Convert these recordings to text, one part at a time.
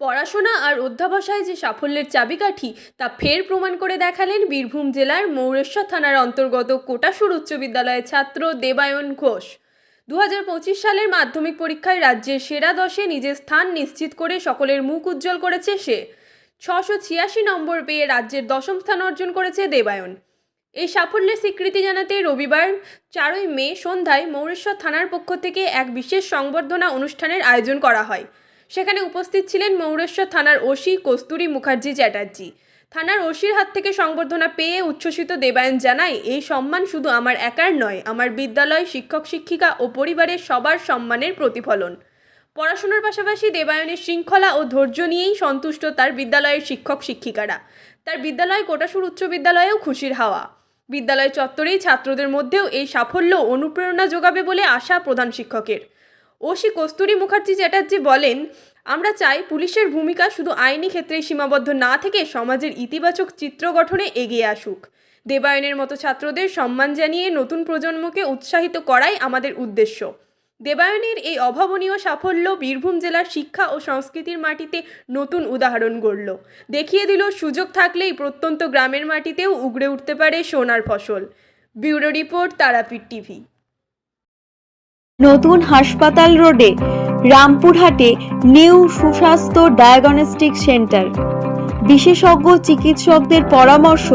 পড়াশোনা আর অধ্যবসায় যে সাফল্যের চাবিকাঠি তা ফের প্রমাণ করে দেখালেন বীরভূম জেলার মৌরেশ্বর থানার অন্তর্গত কোটাসুর উচ্চ বিদ্যালয়ের ছাত্র দেবায়ন ঘোষ। 2025 সালের মাধ্যমিক পরীক্ষায় রাজ্যের সেরা 10-এ নিজের স্থান নিশ্চিত করে সকলের মুখ উজ্জ্বল করেছে সে। 686 নম্বর পেয়ে রাজ্যের 10ম স্থান অর্জন করেছে দেবায়ন। এই সাফল্যের স্বীকৃতি জানাতে রবিবার 4 মে সন্ধ্যায় মৌরেশ্বর থানার পক্ষ থেকে এক বিশেষ সংবর্ধনা অনুষ্ঠানের আয়োজন করা হয়। সেখানে উপস্থিত ছিলেন মৌরেশ্বর থানার ওসি কস্তুরী মুখার্জি চ্যাটার্জি। থানার ওসির হাত থেকে সংবর্ধনা পেয়ে উচ্ছ্বসিত দেবায়ন জানায়, এই সম্মান শুধু আমার একার নয়, আমার বিদ্যালয়, শিক্ষক শিক্ষিকা ও পরিবারের সবার সম্মানের প্রতিফলন। পড়াশোনার পাশাপাশি দেবায়নের শৃঙ্খলা ও ধৈর্য নিয়েই সন্তুষ্ট তার বিদ্যালয়ের শিক্ষক শিক্ষিকারা। তার বিদ্যালয় কোটাসুর উচ্চ বিদ্যালয়েও খুশির হাওয়া। বিদ্যালয় চত্বরেই ছাত্রদের মধ্যেও এই সাফল্য অনুপ্রেরণা যোগাবে বলে আশা প্রধান শিক্ষকের। ওসি কস্তুরী মুখার্জি চ্যাটার্জি বলেন, আমরা চাই পুলিশের ভূমিকা শুধু আইনি ক্ষেত্রেই সীমাবদ্ধ না থেকে সমাজের ইতিবাচক চিত্র গঠনে এগিয়ে আসুক। দেবায়নের মতো ছাত্রদের সম্মান জানিয়ে নতুন প্রজন্মকে উৎসাহিত করাই আমাদের উদ্দেশ্য। দেবায়নের এই অভাবনীয় সাফল্য বীরভূম জেলার শিক্ষা ও সংস্কৃতির মাটিতে নতুন উদাহরণ গড়ল, দেখিয়ে দিল সুযোগ থাকলেই প্রত্যন্ত গ্রামের মাটিতেও উগড়ে উঠতে পারে সোনার ফসল। Bureau report, Tarapith TV. নতুন হাসপাতাল রোডে রামপুরহাটে নিউ সুস্বাস্থ্য ডায়াগনস্টিক সেন্টার। বিশেষজ্ঞ চিকিৎসকদের পরামর্শ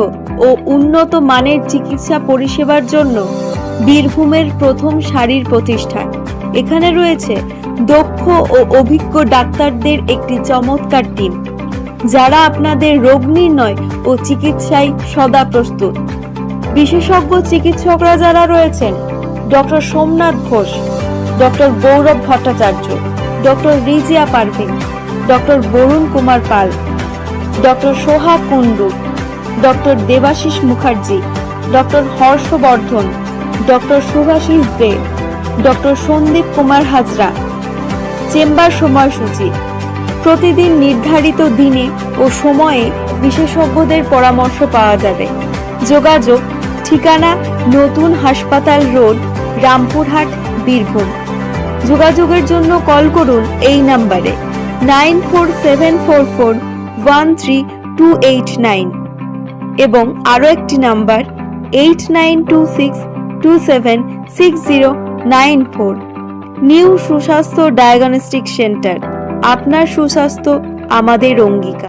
ও উন্নত মানের চিকিৎসা পরিষেবার জন্য বীরভূমের প্রথম সারির প্রতিষ্ঠান। এখানে রয়েছে দক্ষ ও অভিজ্ঞ ডাক্তারদের একটি চমৎকার টিম, যারা আপনাদের রোগ নির্ণয় ও চিকিৎসায় সদা প্রস্তুত। বিশেষজ্ঞ চিকিৎসকরা যারা রয়েছেন: doctor Somnath Ghosh, doctor Gaurav Bhattacharya, doctor Rizia Parvin, doctor Barun Kumar Pal, doctor Sohag Kundu, doctor Debashis Mukherjee, doctor Harshavardhan, doctor Subhashis De, doctor Sandip Kumar Hazra. Chamber সময়সূচি: প্রতিদিন নির্ধারিত দিনে ও সময়ে বিশেষজ্ঞদের পরামর্শ পাওয়া যাবে। যোগাযোগ: ঠিকানা নতুন হাসপাতাল রোড, রামপুরহাট, বীরভূম। যোগাযোগের জন্য কল করুন এই নাম্বারে 9474413289 এবং আরও একটি নাম্বার 8926276094। নিউ সুস্বাস্থ্য ডায়াগনস্টিক সেন্টার, আপনার সুস্বাস্থ্য আমাদের অঙ্গীকার।